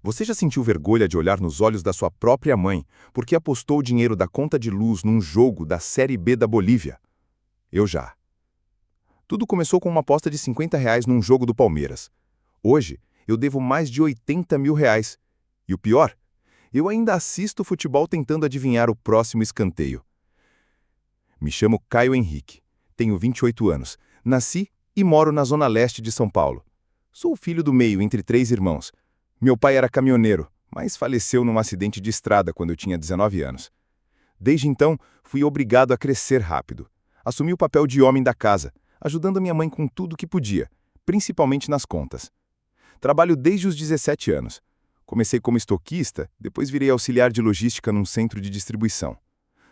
Você já sentiu vergonha de olhar nos olhos da sua própria mãe porque apostou o dinheiro da conta de luz num jogo da Série B da Bolívia? Eu já. Tudo começou com uma aposta de R$ 50 num jogo do Palmeiras. Hoje, eu devo mais de R$ 80.000. E o pior? Eu ainda assisto futebol tentando adivinhar o próximo escanteio. Me chamo Caio Henrique, tenho 28 anos, nasci e moro na zona leste de São Paulo. Sou o filho do meio entre 3 irmãos. Meu pai era caminhoneiro, mas faleceu num acidente de estrada quando eu tinha 19 anos. Desde então, fui obrigado a crescer rápido. Assumi o papel de homem da casa, ajudando minha mãe com tudo que podia, principalmente nas contas. Trabalho desde os 17 anos. Comecei como estoquista, depois virei auxiliar de logística num centro de distribuição.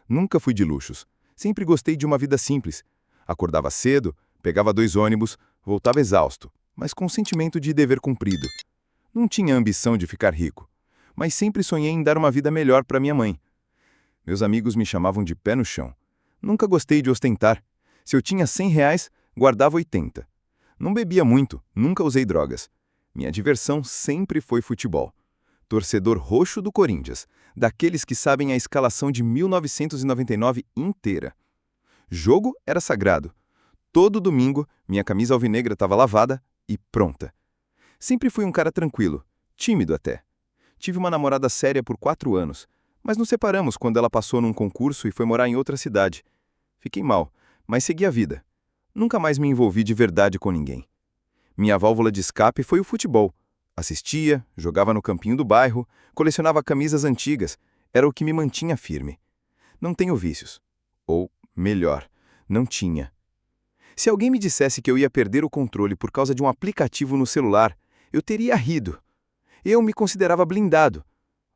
Nunca fui de luxos. Sempre gostei de uma vida simples. Acordava cedo, pegava 2 ônibus, voltava exausto, mas com sentimento de dever cumprido. Não tinha ambição de ficar rico, mas sempre sonhei em dar uma vida melhor para minha mãe. Meus amigos me chamavam de pé no chão. Nunca gostei de ostentar. Se eu tinha R$ 100, guardava 80. Não bebia muito, nunca usei drogas. Minha diversão sempre foi futebol. Torcedor roxo do Corinthians, daqueles que sabem a escalação de 1999 inteira. Jogo era sagrado. Todo domingo, minha camisa alvinegra estava lavada e pronta. Sempre fui um cara tranquilo, tímido até. Tive uma namorada séria por 4 anos, mas nos separamos quando ela passou num concurso e foi morar em outra cidade. Fiquei mal, mas segui a vida. Nunca mais me envolvi de verdade com ninguém. Minha válvula de escape foi o futebol. Assistia, jogava no campinho do bairro, colecionava camisas antigas. Era o que me mantinha firme. Não tenho vícios. Ou, melhor, não tinha. Se alguém me dissesse que eu ia perder o controle por causa de um aplicativo no celular, eu teria rido. Eu me considerava blindado.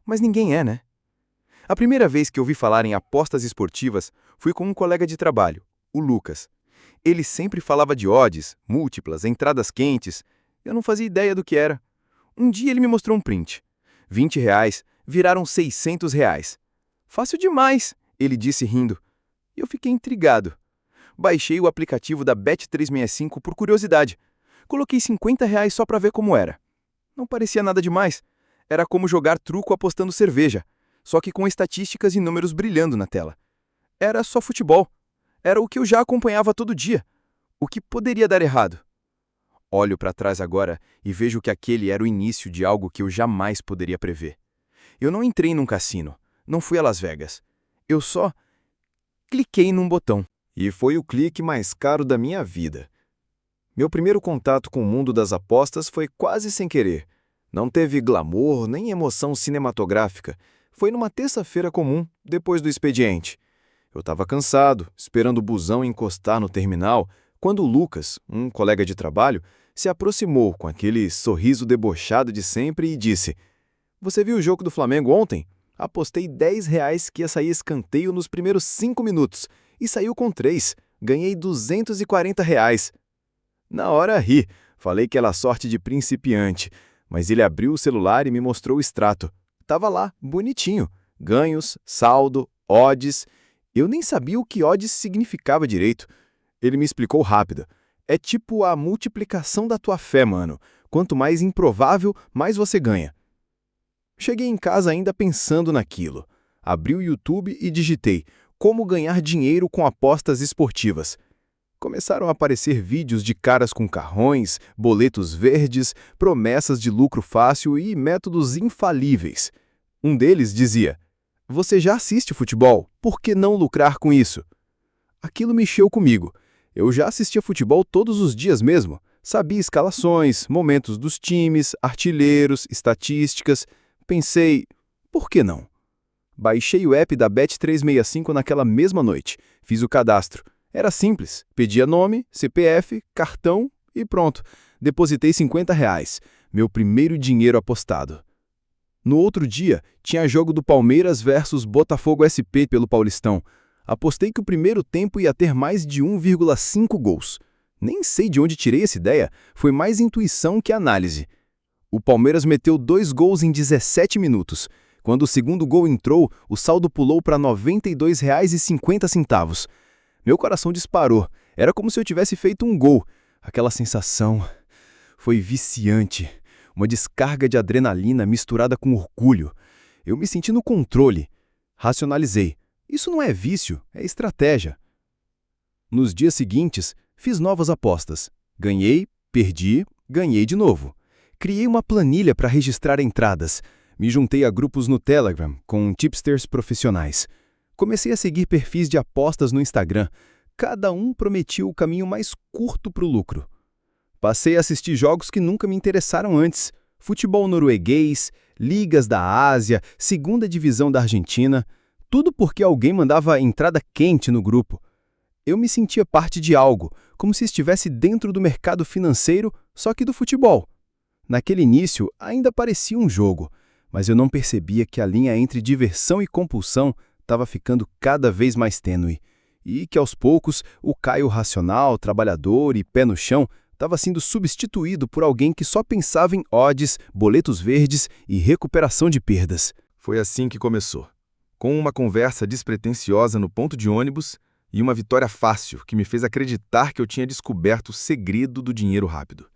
Mas ninguém é, né? A primeira vez que ouvi falar em apostas esportivas foi com um colega de trabalho, o Lucas. Ele sempre falava de odds, múltiplas, entradas quentes. Eu não fazia ideia do que era. Um dia ele me mostrou um print. R$ 20 viraram R$ 600. Fácil demais, ele disse rindo. E eu fiquei intrigado. Baixei o aplicativo da Bet365 por curiosidade. Coloquei R$ 50 só para ver como era. Não parecia nada demais. Era como jogar truco apostando cerveja, só que com estatísticas e números brilhando na tela. Era só futebol. Era o que eu já acompanhava todo dia. O que poderia dar errado? Olho para trás agora e vejo que aquele era o início de algo que eu jamais poderia prever. Eu não entrei num cassino, não fui a Las Vegas. Eu só cliquei num botão. E foi o clique mais caro da minha vida. Meu primeiro contato com o mundo das apostas foi quase sem querer. Não teve glamour nem emoção cinematográfica. Foi numa terça-feira comum, depois do expediente. Eu estava cansado, esperando o busão encostar no terminal, quando o Lucas, um colega de trabalho, se aproximou com aquele sorriso debochado de sempre e disse: "Você viu o jogo do Flamengo ontem? Apostei R$ 10 que ia sair escanteio nos primeiros 5 minutos. E saiu com 3. Ganhei R$ 240. Na hora ri, falei que era sorte de principiante, mas ele abriu o celular e me mostrou o extrato. Tava lá, bonitinho. Ganhos, saldo, odds. Eu nem sabia o que odds significava direito. Ele me explicou rápido. É tipo a multiplicação da tua fé, mano. Quanto mais improvável, mais você ganha. Cheguei em casa ainda pensando naquilo. Abri o YouTube e digitei como ganhar dinheiro com apostas esportivas. Começaram a aparecer vídeos de caras com carrões, boletos verdes, promessas de lucro fácil e métodos infalíveis. Um deles dizia: "Você já assiste futebol, por que não lucrar com isso?" Aquilo mexeu comigo. Eu já assistia futebol todos os dias mesmo. Sabia escalações, momentos dos times, artilheiros, estatísticas. Pensei, por que não? Baixei o app da Bet365 naquela mesma noite. Fiz o cadastro. Era simples. Pedia nome, CPF, cartão e pronto. Depositei R$ 50. Meu primeiro dinheiro apostado. No outro dia, tinha jogo do Palmeiras versus Botafogo SP pelo Paulistão. Apostei que o primeiro tempo ia ter mais de 1,5 gols. Nem sei de onde tirei essa ideia. Foi mais intuição que análise. O Palmeiras meteu 2 gols em 17 minutos. Quando o segundo gol entrou, o saldo pulou para R$ 92,50. Meu coração disparou. Era como se eu tivesse feito um gol. Aquela sensação foi viciante. uma descarga de adrenalina misturada com orgulho. Eu me senti no controle. Racionalizei. Isso não é vício, é estratégia. Nos dias seguintes, fiz novas apostas. Ganhei, perdi, ganhei de novo. Criei uma planilha para registrar entradas. Me juntei a grupos no Telegram com tipsters profissionais. Comecei a seguir perfis de apostas no Instagram. Cada um prometia o caminho mais curto para o lucro. Passei a assistir jogos que nunca me interessaram antes. Futebol norueguês, ligas da Ásia, segunda divisão da Argentina. Tudo porque alguém mandava entrada quente no grupo. Eu me sentia parte de algo, como se estivesse dentro do mercado financeiro, só que do futebol. Naquele início, ainda parecia um jogo, mas eu não percebia que a linha entre diversão e compulsão estava ficando cada vez mais tênue, e que aos poucos o Caio racional, trabalhador e pé no chão estava sendo substituído por alguém que só pensava em odds, boletos verdes e recuperação de perdas. Foi assim que começou, com uma conversa despretensiosa no ponto de ônibus e uma vitória fácil que me fez acreditar que eu tinha descoberto o segredo do dinheiro rápido.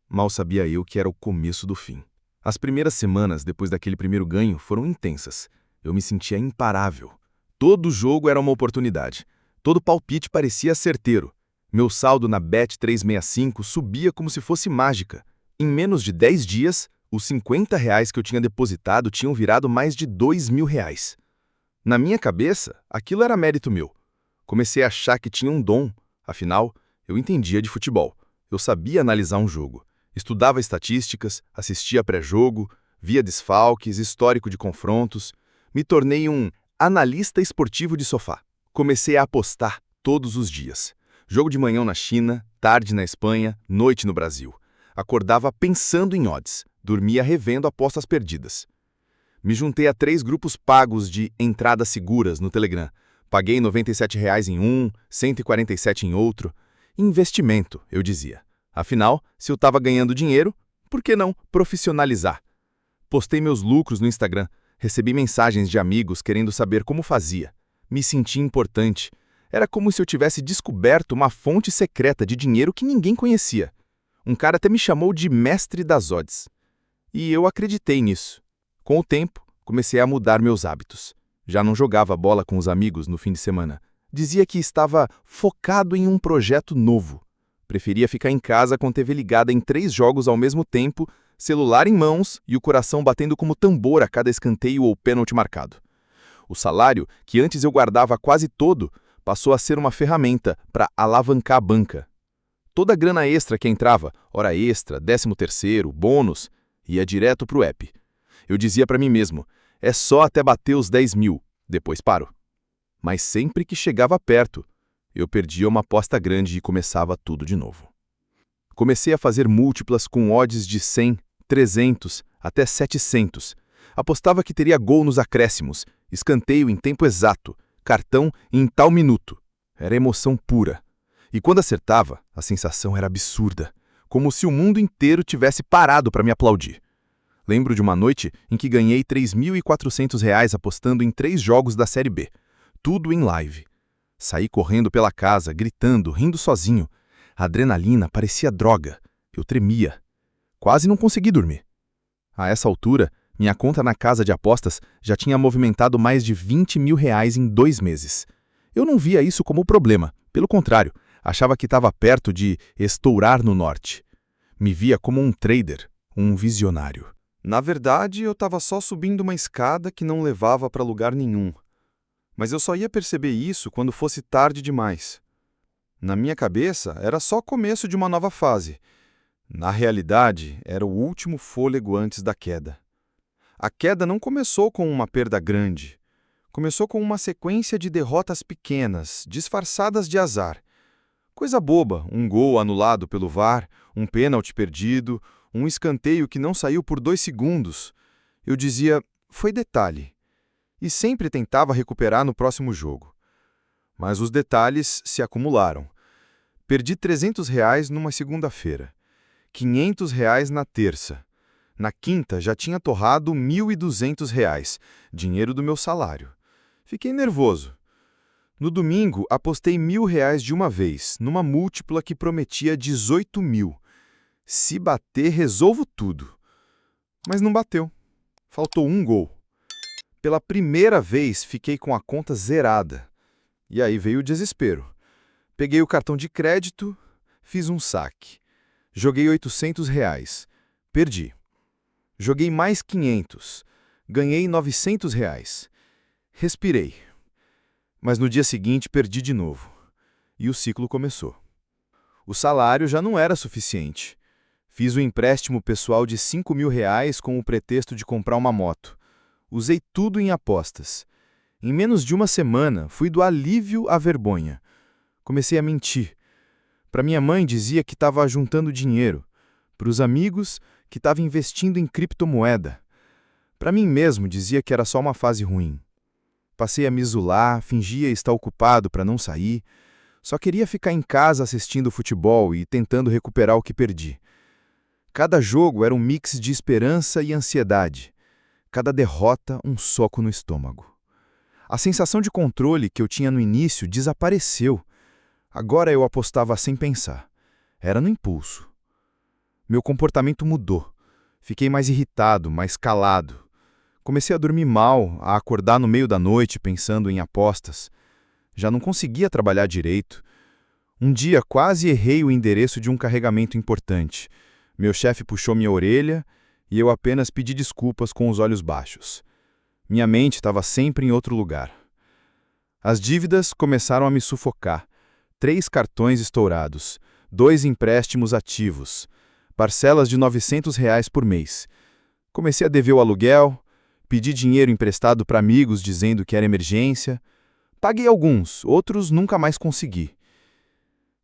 Mal sabia eu que era o começo do fim. As primeiras semanas depois daquele primeiro ganho foram intensas. Eu me sentia imparável. Todo jogo era uma oportunidade. Todo palpite parecia certeiro. Meu saldo na Bet365 subia como se fosse mágica. Em menos de 10 dias, os R$ 50 que eu tinha depositado tinham virado mais de R$ 2.000. Na minha cabeça, aquilo era mérito meu. Comecei a achar que tinha um dom. Afinal, eu entendia de futebol. Eu sabia analisar um jogo. Estudava estatísticas, assistia pré-jogo, via desfalques, histórico de confrontos. Me tornei um analista esportivo de sofá. Comecei a apostar todos os dias. Jogo de manhã na China, tarde na Espanha, noite no Brasil. Acordava pensando em odds, dormia revendo apostas perdidas. Me juntei a 3 grupos pagos de entradas seguras no Telegram. Paguei R$ 97 em um, R$ 147 em outro. Investimento, eu dizia. Afinal, se eu estava ganhando dinheiro, por que não profissionalizar? Postei meus lucros no Instagram. Recebi mensagens de amigos querendo saber como fazia. Me senti importante. Era como se eu tivesse descoberto uma fonte secreta de dinheiro que ninguém conhecia. Um cara até me chamou de mestre das odds. E eu acreditei nisso. Com o tempo, comecei a mudar meus hábitos. Já não jogava bola com os amigos no fim de semana. Dizia que estava focado em um projeto novo. Preferia ficar em casa com TV ligada em 3 jogos ao mesmo tempo, celular em mãos e o coração batendo como tambor a cada escanteio ou pênalti marcado. O salário, que antes eu guardava quase todo, passou a ser uma ferramenta para alavancar a banca. Toda a grana extra que entrava, hora extra, 13º, bônus, ia direto para o app. Eu dizia para mim mesmo, é só até bater os 10.000, depois paro. Mas sempre que chegava perto, eu perdia uma aposta grande e começava tudo de novo. Comecei a fazer múltiplas com odds de 100, 300, até 700. Apostava que teria gol nos acréscimos, escanteio em tempo exato, cartão em tal minuto. Era emoção pura. E quando acertava, a sensação era absurda, como se o mundo inteiro tivesse parado para me aplaudir. Lembro de uma noite em que ganhei R$ 3.400 apostando em 3 jogos da Série B, tudo em live. Saí correndo pela casa, gritando, rindo sozinho. A adrenalina parecia droga. Eu tremia. Quase não consegui dormir. A essa altura, minha conta na casa de apostas já tinha movimentado mais de R$ 20.000 em 2 meses. Eu não via isso como problema. Pelo contrário, achava que estava perto de estourar no norte. Me via como um trader, um visionário. Na verdade, eu estava só subindo uma escada que não levava para lugar nenhum. Mas eu só ia perceber isso quando fosse tarde demais. Na minha cabeça, era só o começo de uma nova fase. Na realidade, era o último fôlego antes da queda. A queda não começou com uma perda grande. Começou com uma sequência de derrotas pequenas, disfarçadas de azar. Coisa boba, um gol anulado pelo VAR, um pênalti perdido, um escanteio que não saiu por 2 segundos. Eu dizia, foi detalhe. E sempre tentava recuperar no próximo jogo. Mas os detalhes se acumularam. Perdi R$ 300 numa segunda-feira, R$ 500 na terça. Na quinta já tinha torrado R$ 1.200, dinheiro do meu salário. Fiquei nervoso. No domingo, apostei R$ 1.000 de uma vez, numa múltipla que prometia 18.000. Se bater, resolvo tudo. Mas não bateu. Faltou um gol. Pela primeira vez, fiquei com a conta zerada. E aí veio o desespero. Peguei o cartão de crédito, fiz um saque. Joguei R$ 800. Perdi. Joguei mais 500. Ganhei R$ 900. Respirei. Mas no dia seguinte perdi de novo. E o ciclo começou. O salário já não era suficiente. Fiz um empréstimo pessoal de R$ 5.000 com o pretexto de comprar uma moto. Usei tudo em apostas. Em menos de uma semana, fui do alívio à vergonha. Comecei a mentir. Para minha mãe dizia que estava juntando dinheiro. Para os amigos, que estava investindo em criptomoeda. Para mim mesmo, dizia que era só uma fase ruim. Passei a me isolar, fingia estar ocupado para não sair. Só queria ficar em casa assistindo futebol e tentando recuperar o que perdi. Cada jogo era um mix de esperança e ansiedade. Cada derrota, um soco no estômago. A sensação de controle que eu tinha no início desapareceu. Agora eu apostava sem pensar. Era no impulso. Meu comportamento mudou. Fiquei mais irritado, mais calado. Comecei a dormir mal, a acordar no meio da noite pensando em apostas. Já não conseguia trabalhar direito. Um dia quase errei o endereço de um carregamento importante. Meu chefe puxou minha orelha e eu apenas pedi desculpas com os olhos baixos. Minha mente estava sempre em outro lugar. As dívidas começaram a me sufocar. 3 cartões estourados, 2 empréstimos ativos, parcelas de R$ 900 por mês. Comecei a dever o aluguel, pedi dinheiro emprestado para amigos dizendo que era emergência. Paguei alguns, outros nunca mais consegui.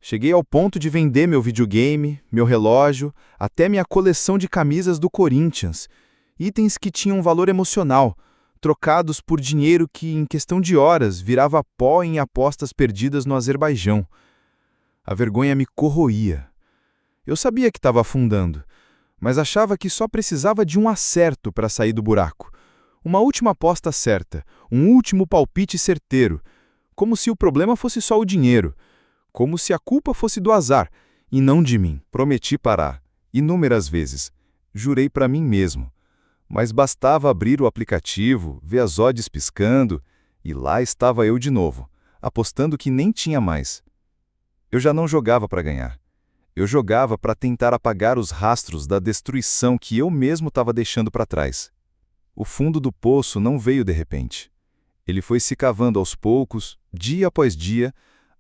Cheguei ao ponto de vender meu videogame, meu relógio, até minha coleção de camisas do Corinthians, itens que tinham valor emocional, trocados por dinheiro que, em questão de horas, virava pó em apostas perdidas no Azerbaijão. A vergonha me corroía. Eu sabia que estava afundando, mas achava que só precisava de um acerto para sair do buraco. Uma última aposta certa, um último palpite certeiro, como se o problema fosse só o dinheiro. Como se a culpa fosse do azar, e não de mim. Prometi parar, inúmeras vezes. Jurei para mim mesmo. Mas bastava abrir o aplicativo, ver as odds piscando, e lá estava eu de novo, apostando que nem tinha mais. Eu já não jogava para ganhar. Eu jogava para tentar apagar os rastros da destruição que eu mesmo estava deixando para trás. O fundo do poço não veio de repente. Ele foi se cavando aos poucos, dia após dia,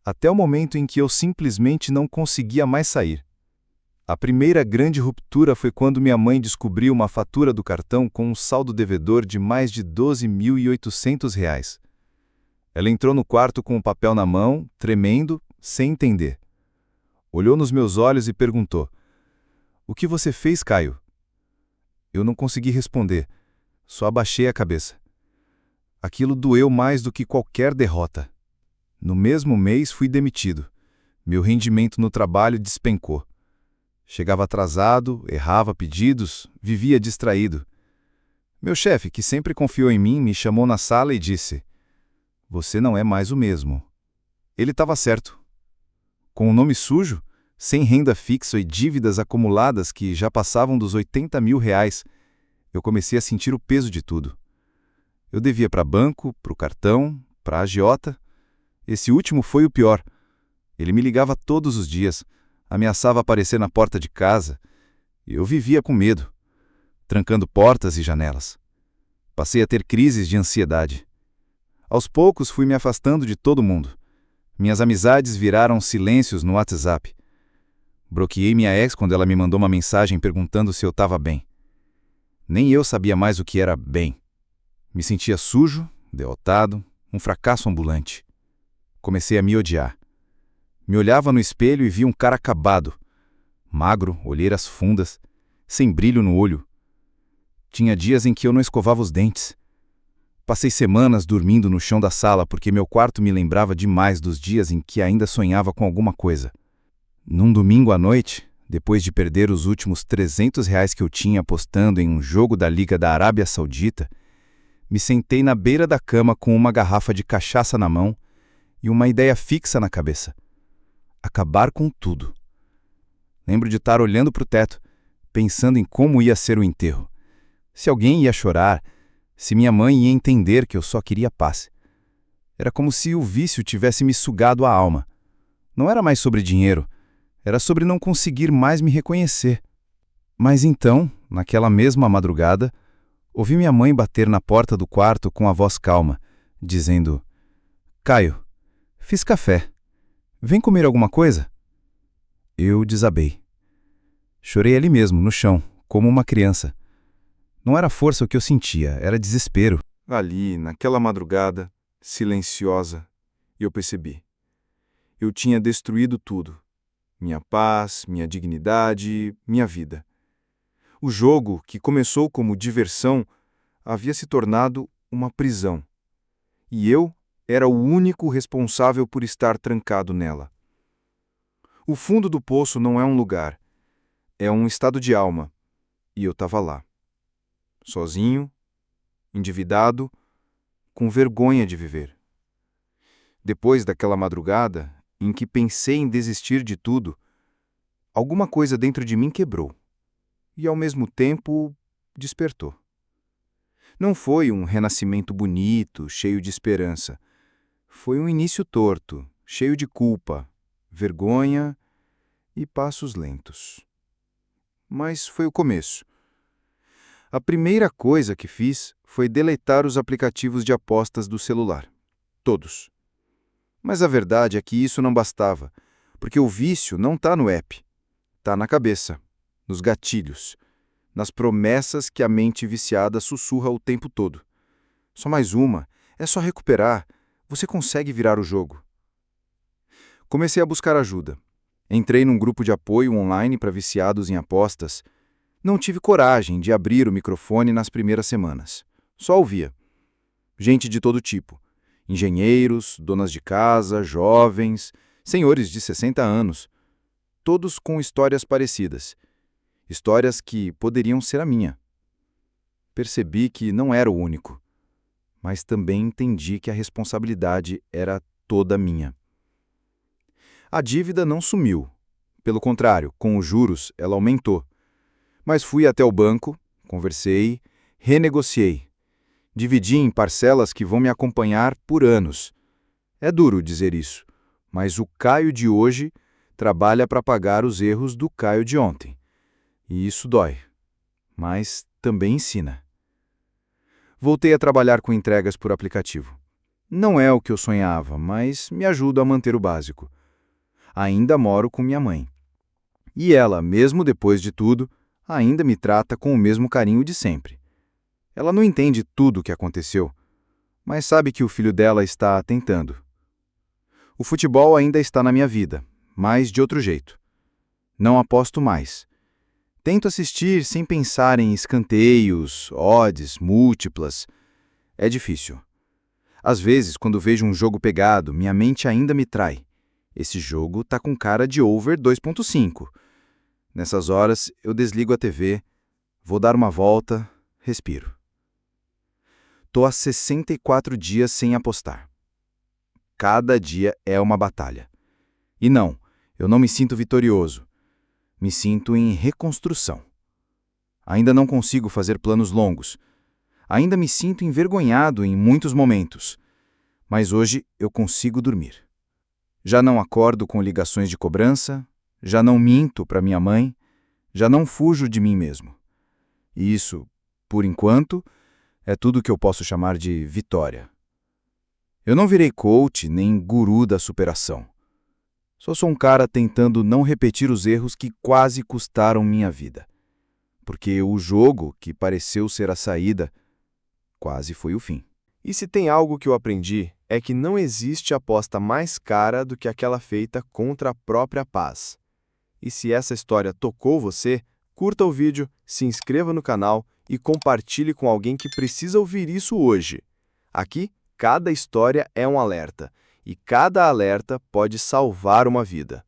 até o momento em que eu simplesmente não conseguia mais sair. A primeira grande ruptura foi quando minha mãe descobriu uma fatura do cartão com um saldo devedor de mais de R$ 12.800. Ela entrou no quarto com o papel na mão, tremendo, sem entender. Olhou nos meus olhos e perguntou: "O que você fez, Caio?" Eu não consegui responder, só abaixei a cabeça. Aquilo doeu mais do que qualquer derrota. No mesmo mês fui demitido. Meu rendimento no trabalho despencou. Chegava atrasado, errava pedidos, vivia distraído. Meu chefe, que sempre confiou em mim, me chamou na sala e disse: "Você não é mais o mesmo." Ele estava certo. Com o nome sujo, sem renda fixa e dívidas acumuladas que já passavam dos R$ 80.000, eu comecei a sentir o peso de tudo. Eu devia para banco, para o cartão, para a agiota. Esse último foi o pior. Ele me ligava todos os dias, ameaçava aparecer na porta de casa, e eu vivia com medo, trancando portas e janelas. Passei a ter crises de ansiedade. Aos poucos fui me afastando de todo mundo. Minhas amizades viraram silêncios no WhatsApp. Bloqueei minha ex quando ela me mandou uma mensagem perguntando se eu estava bem. Nem eu sabia mais o que era bem. Me sentia sujo, derrotado, um fracasso ambulante. Comecei a me odiar. Me olhava no espelho e via um cara acabado. Magro, olheiras fundas, sem brilho no olho. Tinha dias em que eu não escovava os dentes. Passei semanas dormindo no chão da sala porque meu quarto me lembrava demais dos dias em que ainda sonhava com alguma coisa. Num domingo à noite, depois de perder os últimos R$ 300 que eu tinha apostando em um jogo da Liga da Arábia Saudita, me sentei na beira da cama com uma garrafa de cachaça na mão e uma ideia fixa na cabeça: acabar com tudo. Lembro de estar olhando para o teto, pensando em como ia ser o enterro. Se alguém ia chorar, se minha mãe ia entender que eu só queria paz. Era como se o vício tivesse me sugado a alma. Não era mais sobre dinheiro, era sobre não conseguir mais me reconhecer. Mas então, naquela mesma madrugada, ouvi minha mãe bater na porta do quarto com a voz calma, dizendo: Caio, fiz café. Vem comer alguma coisa? Eu desabei. Chorei ali mesmo, no chão, como uma criança. Não era força o que eu sentia, era desespero. Ali, naquela madrugada, silenciosa, eu percebi. Eu tinha destruído tudo. Minha paz, minha dignidade, minha vida. O jogo, que começou como diversão, havia se tornado uma prisão. E eu era o único responsável por estar trancado nela. O fundo do poço não é um lugar, é um estado de alma. E eu estava lá. Sozinho, endividado, com vergonha de viver. Depois daquela madrugada, em que pensei em desistir de tudo, alguma coisa dentro de mim quebrou. E, ao mesmo tempo, despertou. Não foi um renascimento bonito, cheio de esperança. Foi um início torto, cheio de culpa, vergonha e passos lentos. Mas foi o começo. A primeira coisa que fiz foi deletar os aplicativos de apostas do celular. Todos. Mas a verdade é que isso não bastava, porque o vício não está no app. Está na cabeça, nos gatilhos, nas promessas que a mente viciada sussurra o tempo todo. Só mais uma, é só recuperar, você consegue virar o jogo. Comecei a buscar ajuda. Entrei num grupo de apoio online para viciados em apostas. Não tive coragem de abrir o microfone nas primeiras semanas. Só ouvia. Gente de todo tipo. Engenheiros, donas de casa, jovens, senhores de 60 anos. Todos com histórias parecidas. Histórias que poderiam ser a minha. Percebi que não era o único. Mas também entendi que a responsabilidade era toda minha. A dívida não sumiu. Pelo contrário, com os juros, ela aumentou. Mas fui até o banco, conversei, renegociei. Dividi em parcelas que vão me acompanhar por anos. É duro dizer isso, mas o Caio de hoje trabalha para pagar os erros do Caio de ontem. E isso dói, mas também ensina. Voltei a trabalhar com entregas por aplicativo. Não é o que eu sonhava, mas me ajuda a manter o básico. Ainda moro com minha mãe. E ela, mesmo depois de tudo, ainda me trata com o mesmo carinho de sempre. Ela não entende tudo o que aconteceu, mas sabe que o filho dela está tentando. O futebol ainda está na minha vida, mas de outro jeito. Não aposto mais. Tento assistir sem pensar em escanteios, odds, múltiplas. É difícil. Às vezes, quando vejo um jogo pegado, minha mente ainda me trai. Esse jogo tá com cara de over 2.5. Nessas horas, eu desligo a TV, vou dar uma volta, respiro. Tô há 64 dias sem apostar. Cada dia é uma batalha. E não, eu não me sinto vitorioso. Me sinto em reconstrução. Ainda não consigo fazer planos longos. Ainda me sinto envergonhado em muitos momentos. Mas hoje eu consigo dormir. Já não acordo com ligações de cobrança, já não minto para minha mãe, já não fujo de mim mesmo. E isso, por enquanto, é tudo que eu posso chamar de vitória. Eu não virei coach nem guru da superação. Só sou um cara tentando não repetir os erros que quase custaram minha vida. Porque o jogo, que pareceu ser a saída, quase foi o fim. E se tem algo que eu aprendi, é que não existe aposta mais cara do que aquela feita contra a própria paz. E se essa história tocou você, curta o vídeo, se inscreva no canal e compartilhe com alguém que precisa ouvir isso hoje. Aqui, cada história é um alerta, e cada alerta pode salvar uma vida.